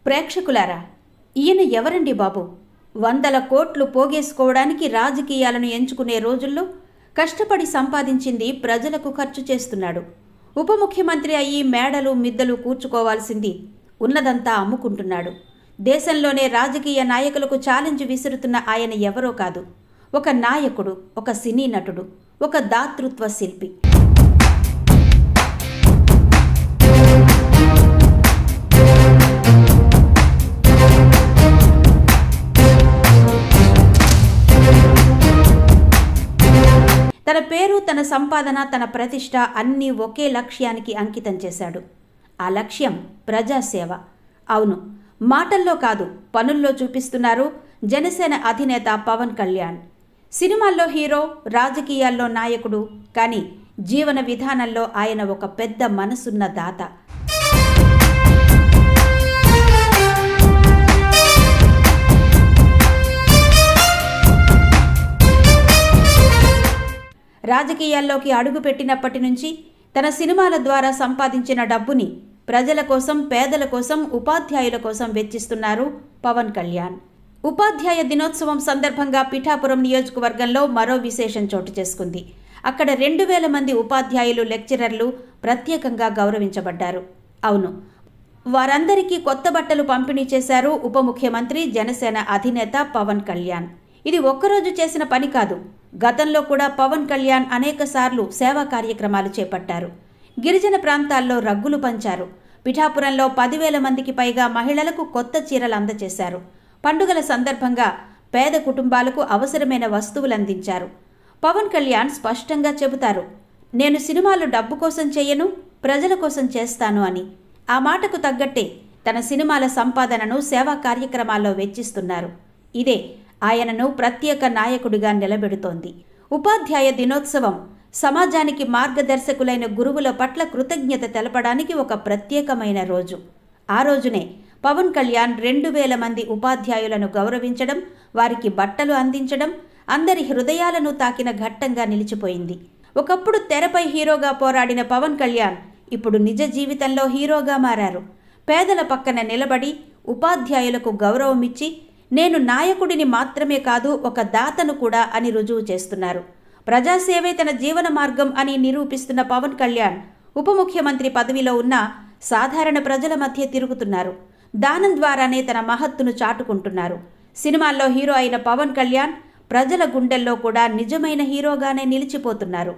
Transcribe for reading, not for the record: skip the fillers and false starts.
ప్రేక్షకులారా, ఈయన ఎవరండి బాబు? 100 కోట్లు పోగేసుకోవడానికి రాజకీయాలను ఎంచుకునే రోజుల్లో కష్టపడి సంపాదించింది ప్రజలకు ఖర్చు చేస్తున్నాడు. ఉప ముఖ్యమంత్రి అయ్యి మేడలు మిద్దలు కూర్చుకోవాల్సింది ఉన్నదంతా అమ్ముకుంటున్నాడు. దేశంలోనే రాజకీయ నాయకులకు ఛాలెంజ్ విసురుతున్న ఆయన ఎవరో కాదు, ఒక నాయకుడు, ఒక సినీ నటుడు, ఒక దాతృత్వ శిల్పి. తన పేరు, తన సంపాదన, తన ప్రతిష్ట అన్నీ ఒకే లక్ష్యానికి అంకితం చేశాడు. ఆ లక్ష్యం ప్రజాసేవ. అవును, మాటల్లో కాదు పనుల్లో చూపిస్తున్నారు జనసేన అధినేత పవన్ కళ్యాణ్. సినిమాల్లో హీరో, రాజకీయాల్లో నాయకుడు, కానీ జీవన విధానంలో ఆయన ఒక పెద్ద మనసున్న దాత. రాజకీయాల్లోకి అడుగుపెట్టినప్పటి నుంచి తన సినిమాల ద్వారా సంపాదించిన డబ్బుని ప్రజల కోసం, పేదల కోసం, ఉపాధ్యాయుల కోసం వెచ్చిస్తున్నారు పవన్ కళ్యాణ్. ఉపాధ్యాయ దినోత్సవం సందర్భంగా పిఠాపురం నియోజకవర్గంలో మరో విశేషం చోటు చేసుకుంది. అక్కడ 2000 మంది ఉపాధ్యాయులు, లెక్చరర్లు ప్రత్యేకంగా గౌరవించబడ్డారు. అవును, వారందరికీ కొత్త బట్టలు పంపిణీ చేశారు ఉప ముఖ్యమంత్రి, జనసేన అధినేత పవన్ కళ్యాణ్. ఇది ఒక్కరోజు చేసిన పని కాదు. గతంలో కూడా పవన్ కళ్యాణ్ అనేకసార్లు సేవా కార్యక్రమాలు చేపట్టారు. గిరిజన ప్రాంతాల్లో రగ్గులు పంచారు. పిఠాపురంలో 10,000 మందికి పైగా మహిళలకు కొత్త చీరలు అందజేశారు. పండుగల సందర్భంగా పేద కుటుంబాలకు అవసరమైన వస్తువులు అందించారు. పవన్ కళ్యాణ్ స్పష్టంగా చెబుతారు, నేను సినిమాలు డబ్బు కోసం చేయను, ప్రజల కోసం చేస్తాను అని. ఆ మాటకు తగ్గట్టే తన సినిమాల సంపాదనను సేవా కార్యక్రమాల్లో వెచ్చిస్తున్నారు. ఇదే ఆయనను ప్రత్యేక నాయకుడిగా నిలబెడుతోంది. ఉపాధ్యాయ దినోత్సవం సమాజానికి మార్గదర్శకులైన గురువుల పట్ల కృతజ్ఞత తెలపడానికి ఒక ప్రత్యేకమైన రోజు. ఆ రోజునే పవన్ కళ్యాణ్ 2000 మంది ఉపాధ్యాయులను గౌరవించడం, వారికి బట్టలు అందించడం అందరి హృదయాలను తాకిన ఘట్టంగా నిలిచిపోయింది. ఒకప్పుడు తెరపై హీరోగా పోరాడిన పవన్ కళ్యాణ్ ఇప్పుడు నిజ జీవితంలో హీరోగా మారారు. పేదల పక్కన నిలబడి ఉపాధ్యాయులకు గౌరవమిచ్చి, నేను నాయకుడిని మాత్రమే కాదు, ఒక దాతను కూడా అని రుజువు చేస్తున్నారు. ప్రజాసేవే తన జీవన మార్గం అని నిరూపిస్తున్న పవన్ కళ్యాణ్ ఉప ముఖ్యమంత్రి పదవిలో ఉన్న సాధారణ ప్రజల మధ్య తిరుగుతున్నారు. దానం ద్వారానే తన మహత్తును చాటుకుంటున్నారు. సినిమాల్లో హీరో అయిన పవన్ కళ్యాణ్ ప్రజల గుండెల్లో కూడా నిజమైన హీరోగానే నిలిచిపోతున్నారు.